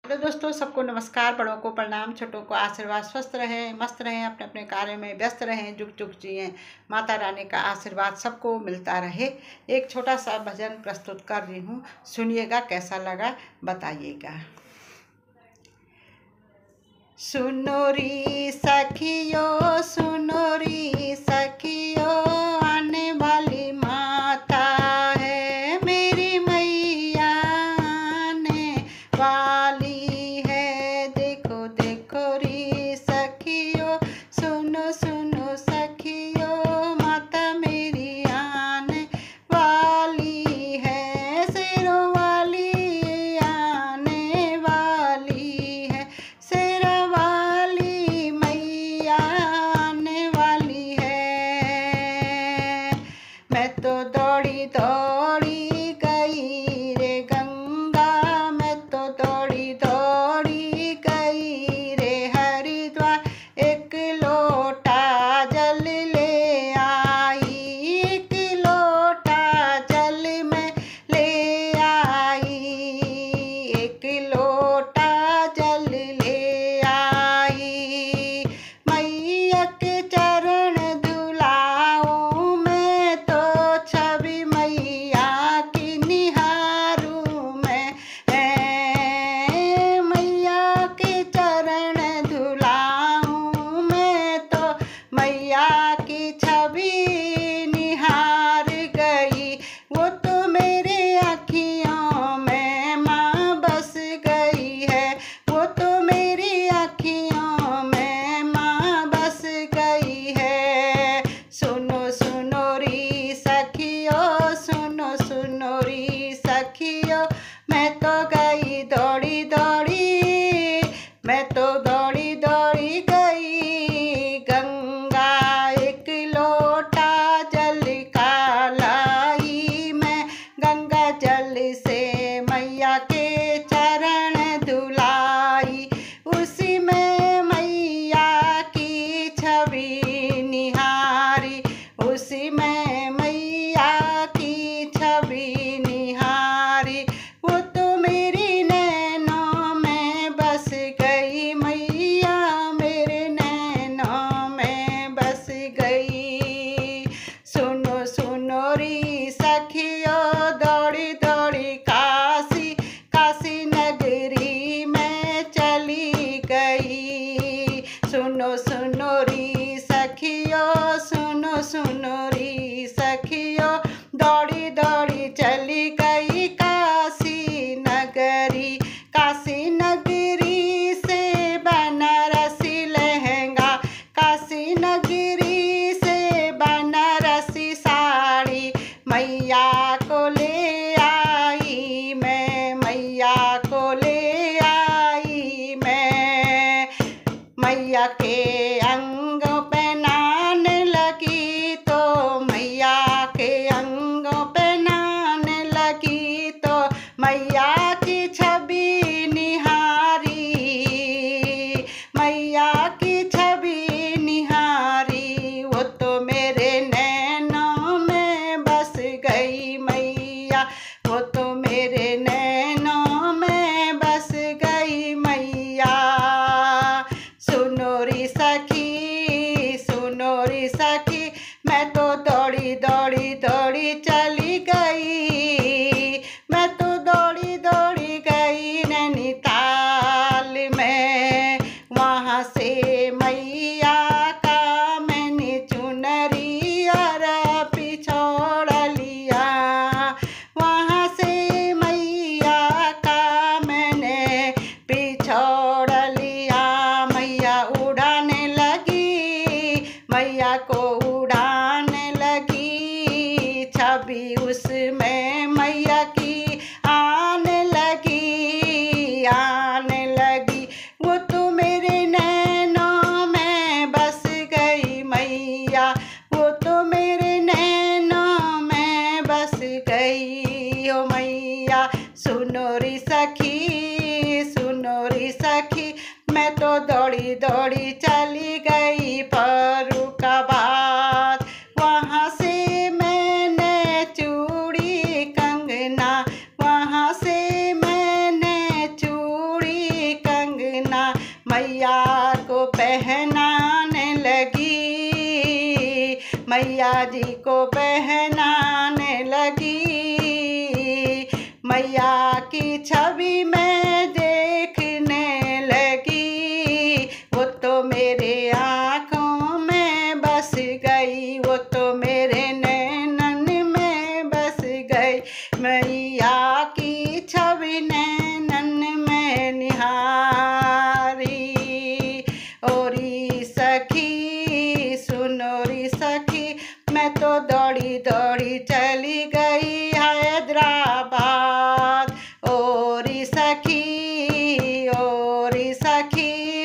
Hello दोस्तों, सबको नमस्कार। बड़ों को प्रणाम, छोटों को आशीर्वाद। स्वस्थ रहें, मस्त रहें, अपने अपने कार्य में व्यस्त रहें, जुग जुग जिएं। माता रानी का आशीर्वाद सबको मिलता रहे। एक छोटा सा भजन प्रस्तुत कर रही हूँ, सुनिएगा, कैसा लगा बताइएगा। सुनो री सखियों, सुनो री सखियों, आने वाली माता है मेरी मैया, आने वाली है। देखो देखो री सखियों, सुनो सुनो सखियों, माता मेरी आने वाली है। शेरों वाली आने वाली है, शेरा वाली मैया आने वाली है। मैं तो दौड़ी दौड़ी गई रे गंगा, मैं तो दौड़ी दौड़ी गई रे हरिद्वार। एक लोटा जल ले आई, एक लोटा जल में ले आई, एक लोटा जल ले आई। मैया के चरण धुलाऊं, मैं तो छवि मैया की निहारूं मैं। मैया के चरण धुलाऊं, मैं तो मैया की छवि निहार गई। वो तो मेरे अखियों में माँ बस गई है, वो तो मेरी अखियों में माँ बस गई है। सुनो सुनो री सखियों, सुनो सुनो री सखियों, मैं तो गई दौड़ी दौड़ी, मैं तो दौड़ी दौड़ी गई गंगा। एक लोटा जल का लाई मैं, गंगा जल से मैया के चरण धुलाई। उसी में मैया की छवि निहारी, उसी में मैया की छवि निहारी। वो तो मेरी नैनों में बस गई मैया, मेरे नैनों में बस गई। सुनो सुनो री सखियों, दौड़ी दौड़ी काशी, काशी नगरी में चली गई। सुनो सुनो री सखियों, सुनो सुनो री सखियों, दौड़ी दौड़ी चली गई काशी नगरी। काशी नगरी से बनारसी लहंगा, काशी नगरी से बनारसी साड़ी, मैया को ले आई मैं, मैया को ले आई मैं। मैया के अंगों पे नाने लगी तो, मैया के अंगों पे नाने लगी तो, मैया की छवि निहारी, मैया की छवि निहारी। वो तो मेरे नैनों में बस गई मैया, वो तो मेरे नैनों में बस गई मैया। सुनो री सखी, सुनो री सखी, मैं तो दौड़ी दौड़ी दौड़ी चली गई, मैं तो दौड़ी दौड़ी गई नैनीताल में। वहाँ से मैया का मैंने चुनरी और पिछोड़ लिया, वहाँ से मैया का मैंने पिछोड़ लिया। मैया उड़ाने लगी, मैया को उड़ाने लगी, छवि उसमें मैया की आने लगी, आने लगी। वो तो मेरे नैनों में बस गई मैया, वो तो मेरे नैनों में बस गई ओ मैया। सुनो री सखी, सुनो री सखी, मैं तो दौड़ी दौड़ी चली गई फर्रुखाबाद। वहाँ से मैंने चूड़ी कंगना, वहाँ से मैंने चूड़ी मैया को पहनाने लगी, मैया जी को पहनाने लगी। मैया की छवि में देखने लगी, वो तो मेरे आँखों में बस गई, वो तो मेरे नैनन में बस गई। मैया की छवि नैनन में निहारी। ओरी सखी सुनो री सखी, मैं तो दौड़ी दौड़ी चली गई हैदराबाद। ओरी सखी,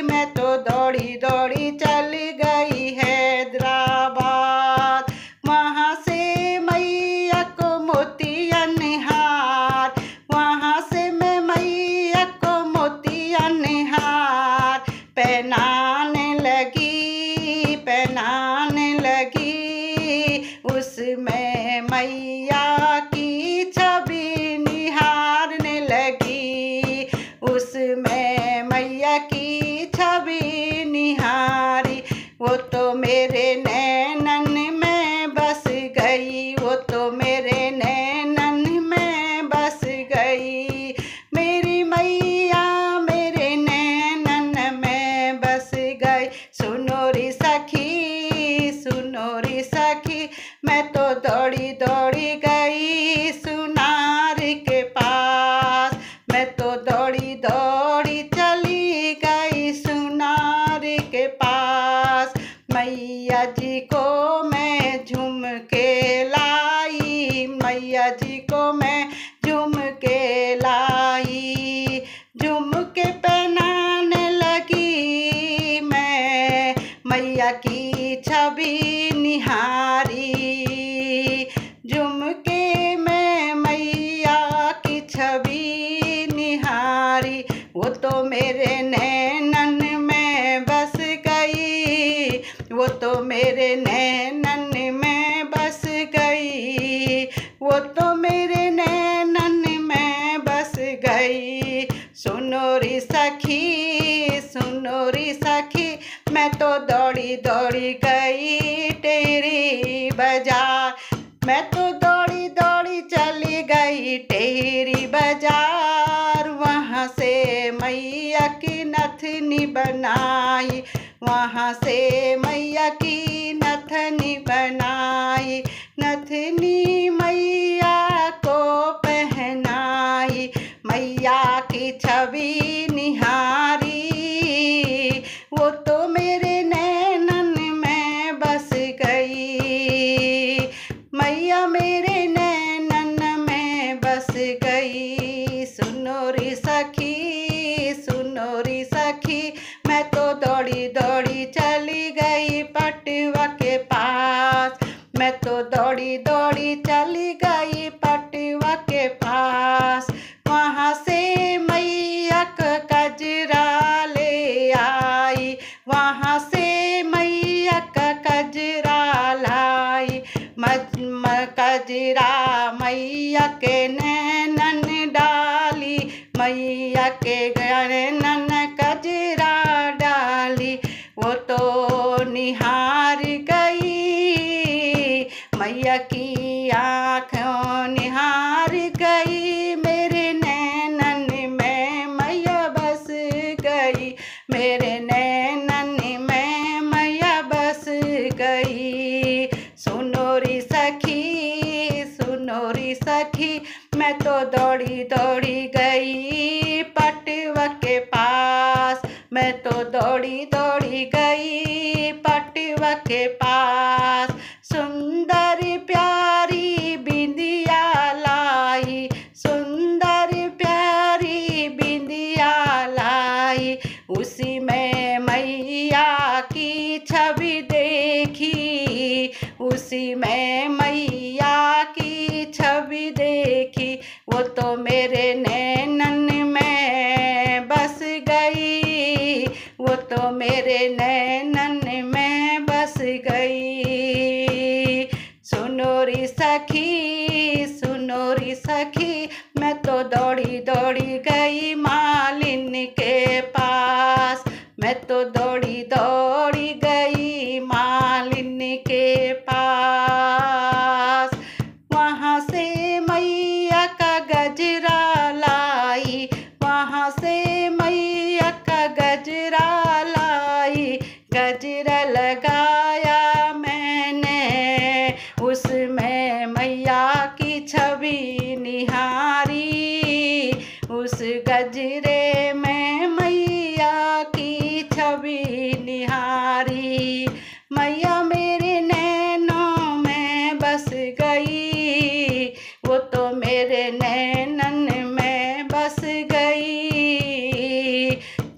मैं तो दौड़ी दौड़ी चली गई हैदराबाद। वहाँ से मैया को मोतियन हार, वहाँ से मैं मैया को मोतियन हार पहनाने लगी। उसमें मैया की छवि निहारने लगी, उसमें मैया की छवि निहारी। वो तो मेरे नैनन में बस गई, वो तो मेरे नैनन में बस गई। मेरी मैया मेरे नैनन में बस गई। सुनो री सखी, मैं तो दौड़ी दौड़ी गई सुनार के पास, मैं तो दौड़ी दौड़ी चली गई सुनार के पास। मैया जी को मैं झुमके लाई, मैया जी को मैं झुमके लाई। झुमके पहनाने लगी मैं, मैया की छवि निहारी। झुमके में मैया की छवि निहारी। वो तो मेरे नैनन में बस गई, वो तो मेरे नैनन में बस गई, वो तो मेरे नैनन में बस गई। सुनो री सखी, मैं तो दौड़ी दौड़ी गई टेहरी बाजार, मैं तो दौड़ी दौड़ी चली गई टेहरी बाजार। वहाँ से मैया की नथनी बनाई, वहाँ से मैया की नथनी बनाई। नथनी मैया को पहनाई, मैया की छवि निहारी। वो तो मेरे नैनन में बस गई, मैया मेरे नैनन में बस गई। सुनो री सखी, मैं तो दौड़ी दौड़ी चली गई पटवा के पास, मैं तो दौड़ी दौड़ी चली गई पटवा के पास। वहाँ से मैया का कजरा ले आई, वहाँ से मैया का कजरा लाई। कजरा मैया के नैनन डाली, मैया के नैनन कजरा डाली। वो तो निहार गई मैया की आँखों निहार गई। मेरे नैनन में मैया बस गई, मेरे नैनन में मैया बस गई। सुनो री सखी, मैं तो दौड़ी दौड़ी गई पटवा के पास, मैं तो दौड़ी दौड़ी गई पटवा के पास। सुंदर प्यारी बिंदिया लाई, सुंदर प्यारी बिंदिया लाई। उसी में मैया की छवि देखी, उसी में मैया की छवि देखी। वो तो मेरे नैनन में बस गई, वो तो मेरे नैनन में बस गई। सुनो री सखी, मैं तो दौड़ी दौड़ी गई मालिन के पास, मैं तो दौड़ी दौड़ी गई मालिन के पास, वहाँ से मैया का गजरा लाई, वहाँ से मैया का गजरा लाई। गजरा लगाया मैंने, उसमें मैया की छवि निहारी, उस गजरे में मैया की छवि निहारी। मैया मेरे नैनों में बस गई, वो तो मेरे नैनन में बस गई।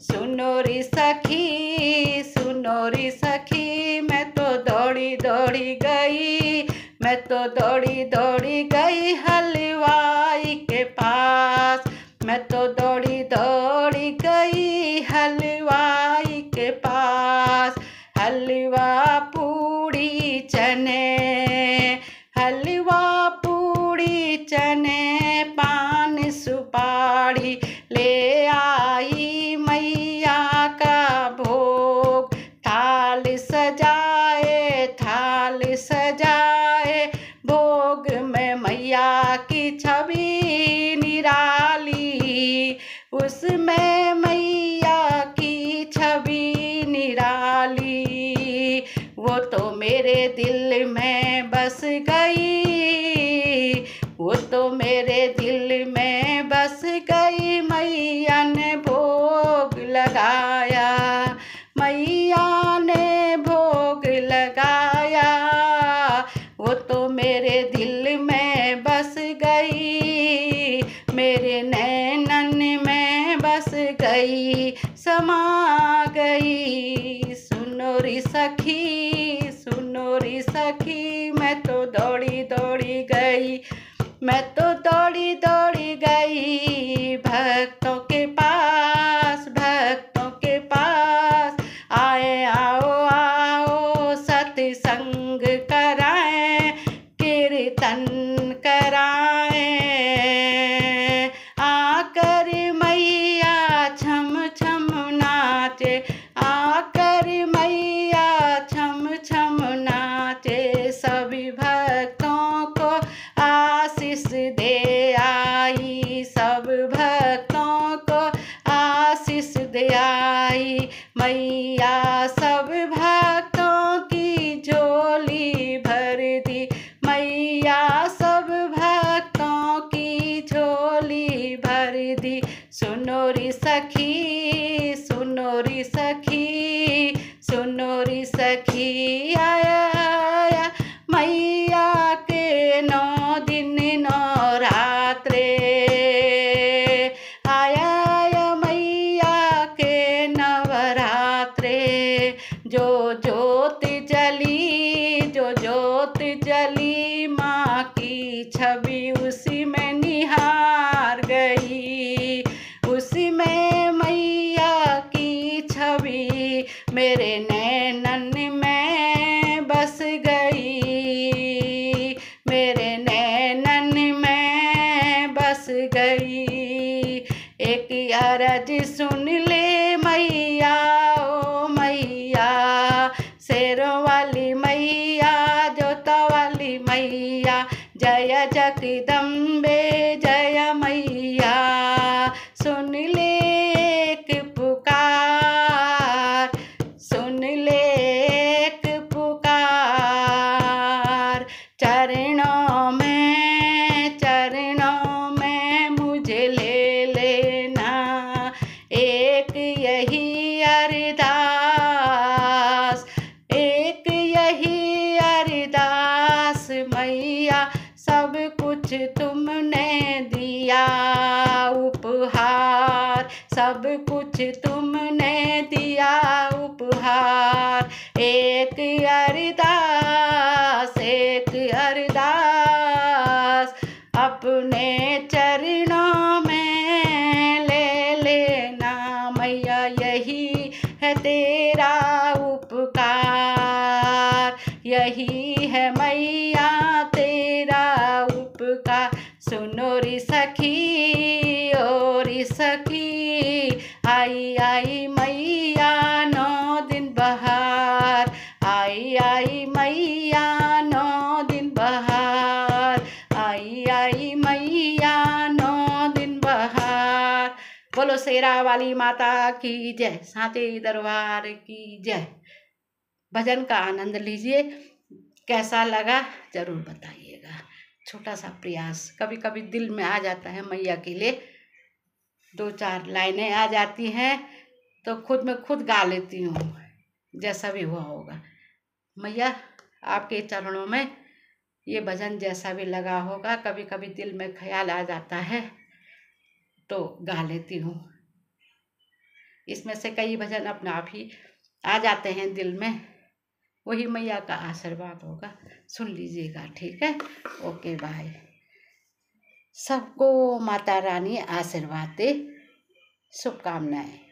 सुनो री सखी, सुनो री सखी, मैं तो दौड़ी दौड़ी गई, मैं तो दौड़ी दौड़ी गई हलवाई के पास, मैं तो दौड़ी दौड़ी गई हलवाई के पास। हलवा पूड़ी चने, हलवा पूड़ी चने पान सुपारी ले आई मैया का भोग। थाल सजाए, थाल सजाए, भोग में मैया की छवि निराली, उसमें मैया की छवि निराली। वो तो मेरे दिल में बस गई, वो तो मेरे दिल में बस गई। मैया ने भोग लगाया, मैया ने भोग लगाया, वो तो मेरे दिल में बस गई, मेरे नैनन में बस गई, समा गई। सुनो री सखी, सुनो री सखी, मैं तो दौड़ी दौड़ी गई, मैं तो दौड़ी दौड़ी गई भक्तों के पास, भक्तों के पास। आए आओ आओ सत्संग कराएं, कीर्तन कराएं, आकर मैया छम छम नाचे, आकर मैया छम छम नाचे। सभी भक्तों को आशीष दे आई, सब भक्तों को आशीष दे आई मैया। सब भक्तों की झोली भर दी मैया, सब भक्तों की झोली भर दी। सुनो री सखी, सुनो री सखी, सुनो री सखी, आया आया मैया के 9 दिन 9 रात्रे, आया आया मैया के नवरात्रे। जो ज्योत जली, जो ज्योत जली माँ की छवि उसी में निहार गई, उसी में मैया की छवि मेरे नैनन में बस गई, मेरे नैनन में बस गई। एक अरज सुन ले मैया, ओ मैया, शेरों वाली मैया, जोता वाली मैया, जय जगदम्बे जय मैया। सुन ले एक पुकार, सुन ले एक पुकार, चरणों में मुझे ले लेना। एक यही अरदास, एक यही अरदास मैया, सब कुछ तुमने दिया उपहार, सब कुछ तुमने दिया उपहार। एक अरदास, एक अरदास, अपने चरणों में ले लेना मैया, यही है तेरा उपकार, यही है मैया तेरा उपकार। सुनो री सखी, ओ री सखी, आई आई मैया शेरा वाली माता की जय, सांते दरबार की जय। भजन का आनंद लीजिए, कैसा लगा जरूर बताइएगा। छोटा सा प्रयास, कभी कभी दिल में आ जाता है मैया के लिए, 2-4 लाइनें आ जाती हैं तो खुद में खुद गा लेती हूँ, जैसा भी हुआ होगा। मैया आपके चरणों में ये भजन जैसा भी लगा होगा, कभी कभी दिल में ख्याल आ जाता है तो गा लेती हूँ। इसमें से कई भजन अपने आप ही आ जाते हैं दिल में, वही मैया का आशीर्वाद होगा। सुन लीजिएगा, ठीक है। Okay bye. सबको माता रानी आशीर्वाद दे, शुभकामनाएं।